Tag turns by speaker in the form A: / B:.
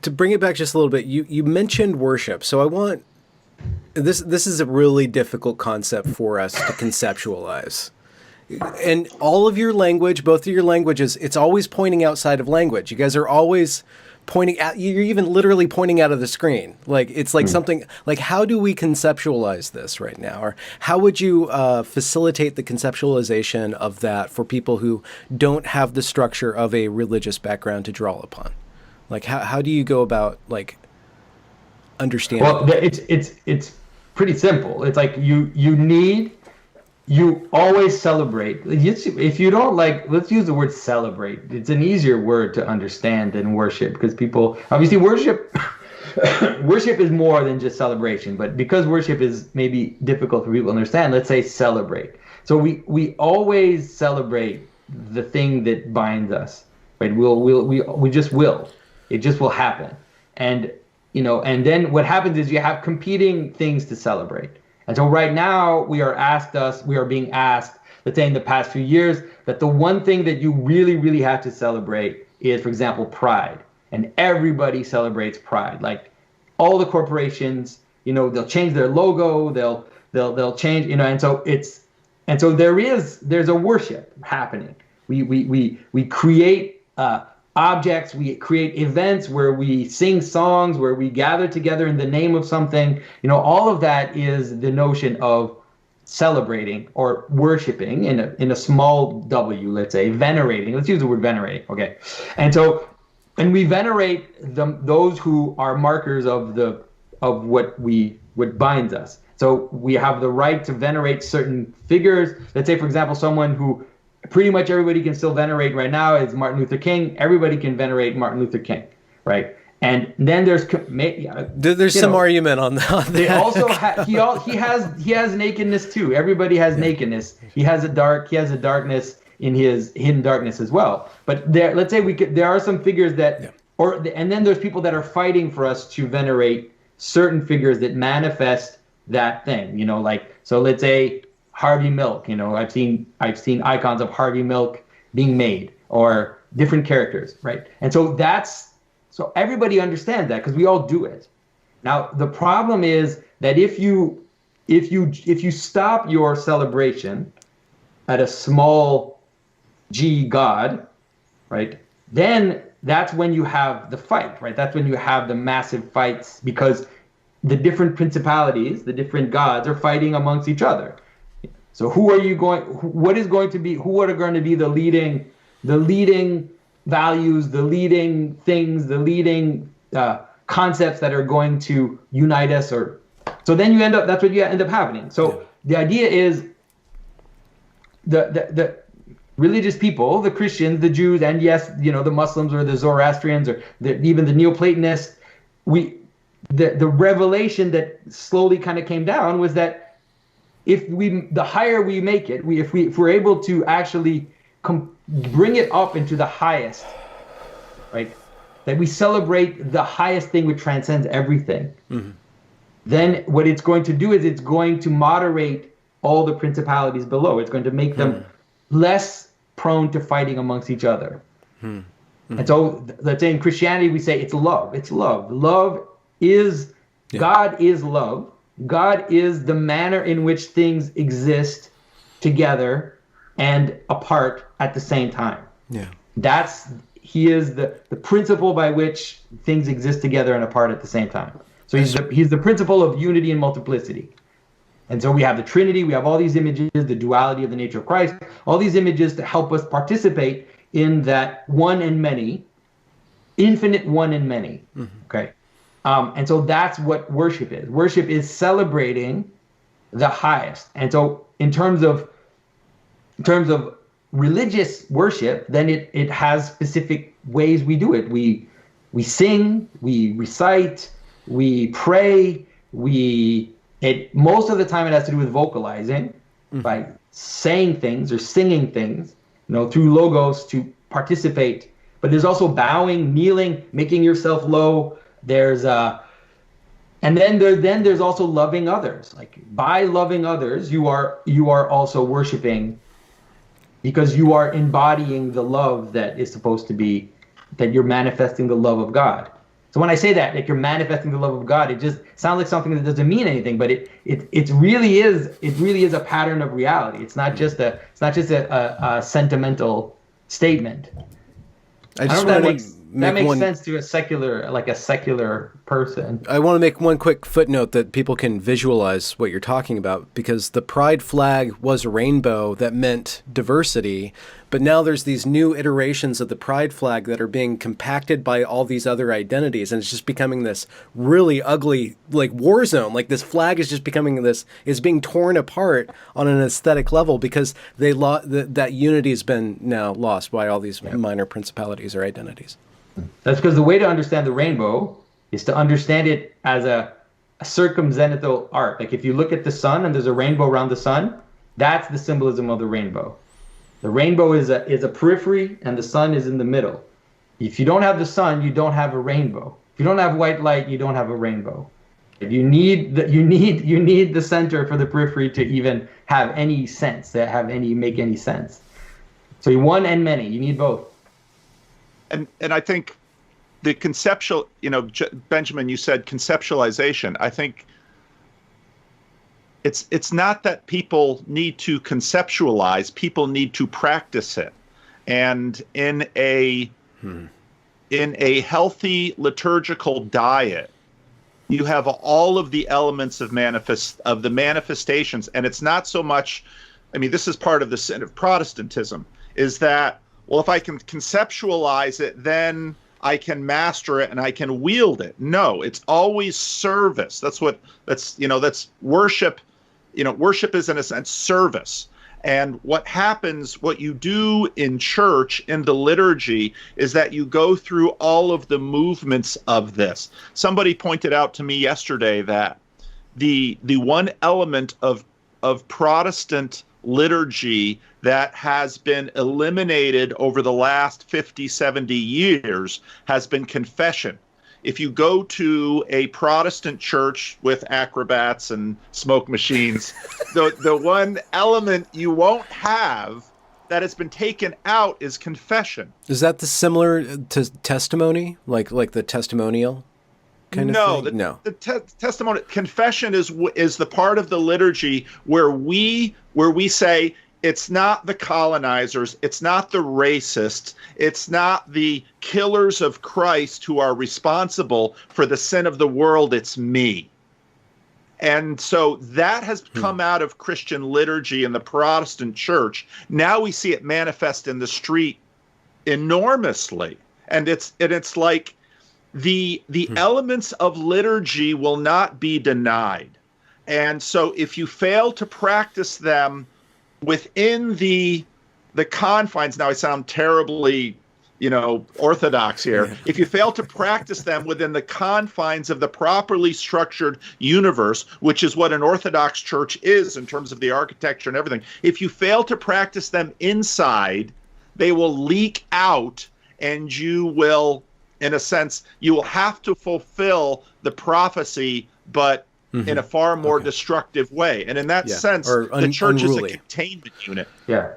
A: to bring it back just a little bit, you mentioned worship. So I want this is a really difficult concept for us to conceptualize. And all of your language, both of your languages, it's always pointing outside of language. You guys are always pointing at, you're even literally pointing out of the screen. Like, it's like something, like, how do we conceptualize this right now? Or how would you facilitate the conceptualization of that for people who don't have the structure of a religious background to draw upon? Like, how do you go about, like, understanding?
B: Well, it's pretty simple. It's like you always celebrate. If you don't, like, let's use the word celebrate. It's an easier word to understand than worship, because people obviously worship is more than just celebration. But because worship is maybe difficult for people to understand, let's say celebrate. So we always celebrate the thing that binds us, right? We just will. It just will happen. And and then what happens is you have competing things to celebrate. And so right now we are being asked, let's say in the past few years, that the one thing that you really, really have to celebrate is, for example, pride. And everybody celebrates pride. Like all the corporations, they'll change their logo, they'll change, and so there's a worship happening. We create objects, we create events where we sing songs, where we gather together in the name of something. All of that is the notion of celebrating or worshiping in a small w, let's say, venerating. Let's use the word venerating, okay? And we venerate those who are markers of what binds us. So we have the right to venerate certain figures. Let's say, for example, someone who pretty much everybody can still venerate right now is Martin Luther King. Everybody can venerate Martin Luther King, right? And then there's
A: some argument on that.
B: They also he has nakedness too. Everybody has nakedness. He has a darkness in his hidden darkness as well. But let's say there are some figures that, and then there's people that are fighting for us to venerate certain figures that manifest that thing. So let's say Harvey Milk, I've seen icons of Harvey Milk being made, or different characters, right? And so everybody understands that, because we all do it. Now the problem is that if you stop your celebration at a small G God, right? Then that's when you have the fight, right? That's when you have the massive fights, because the different principalities, the different gods are fighting amongst each other. So who are going to be the leading values, the leading things, the leading concepts that are going to unite us? So then that's what you end up happening. So the idea is the religious people, the Christians, the Jews, and yes, the Muslims or the Zoroastrians or even the Neoplatonists, the revelation that slowly kind of came down was that the higher we make it, if we're able to actually bring it up into the highest, right? That we celebrate the highest thing which transcends everything. Mm-hmm. Then what it's going to do is it's going to moderate all the principalities below. It's going to make them less prone to fighting amongst each other. Mm-hmm. And so let's say in Christianity we say it's love. It's love. Love is, God is love. God is the manner in which things exist together and apart at the same time. Yeah. He is the principle by which things exist together and apart at the same time. So he's the principle of unity and multiplicity. And so we have the Trinity, we have all these images, the duality of the nature of Christ, all these images to help us participate in that one and many, infinite one and many. Mm-hmm. Okay. And so that's what worship is. Worship is celebrating the highest. And so in terms of religious worship, then it has specific ways we do it. We sing, we recite, we pray, most of the time it has to do with vocalizing, by saying things or singing things, through logos to participate. But there's also bowing, kneeling, making yourself low. There's and then there's also loving others. Like by loving others, you are also worshiping, because you are embodying the love that is supposed to be, that you're manifesting the love of God. So when I say that, like you're manifesting the love of God, it just sounds like something that doesn't mean anything, but it really is a pattern of reality. It's not just a sentimental statement.
A: I
B: I
A: just
B: don't know if
A: want to
B: that makes
A: one.
B: sense to a secular person.
A: I want to make one quick footnote that people can visualize what you're talking about, because the pride flag was a rainbow that meant diversity, but now there's these new iterations of the pride flag that are being compacted by all these other identities, and it's just becoming this really ugly, like, war zone. Like, this flag is just becoming this, is being torn apart on an aesthetic level because that unity has been now lost by all these minor principalities or identities.
B: That's because the way to understand the rainbow is to understand it as a circumzenithal arc. Like if you look at the sun and there's a rainbow around the sun, that's the symbolism of the rainbow. The rainbow is a periphery and the sun is in the middle. If you don't have the sun, you don't have a rainbow. If you don't have white light, you don't have a rainbow. If you need the center for the periphery to even have any sense, make any sense. So you one and many, you need both.
C: And I think the conceptual, Benjamin, you said conceptualization. I think it's not that people need to conceptualize, people need to practice it. And in a healthy liturgical diet, you have all of the elements of the manifestations. And it's not so much, this is part of the sin of Protestantism, is that, well, if I can conceptualize it, then I can master it and I can wield it. No, it's always service. That's worship. Worship is in a sense service. And what you do in church, in the liturgy, is that you go through all of the movements of this. Somebody pointed out to me yesterday that the one element of Protestant liturgy that has been eliminated over the last 50, 70 years has been confession. If you go to a Protestant church with acrobats and smoke machines, the one element you won't have that has been taken out is confession.
A: Is that similar to testimony, like the testimonial kind of thing? No.
C: The testimony, confession is the part of the liturgy where we say, it's not the colonizers, it's not the racists, it's not the killers of Christ who are responsible for the sin of the world, it's me. And so that has come out of Christian liturgy in the Protestant church. Now we see it manifest in the street enormously. And it's like the elements of liturgy will not be denied. And so if you fail to practice them within the confines, now I sound terribly, orthodox here. Yeah. If you fail to practice them within the confines of the properly structured universe, which is what an Orthodox church is in terms of the architecture and everything, if you fail to practice them inside, they will leak out, and you will, in a sense, you will have to fulfill the prophecy, but in a far more destructive way. And in that sense, the church is a containment unit.
B: Yeah.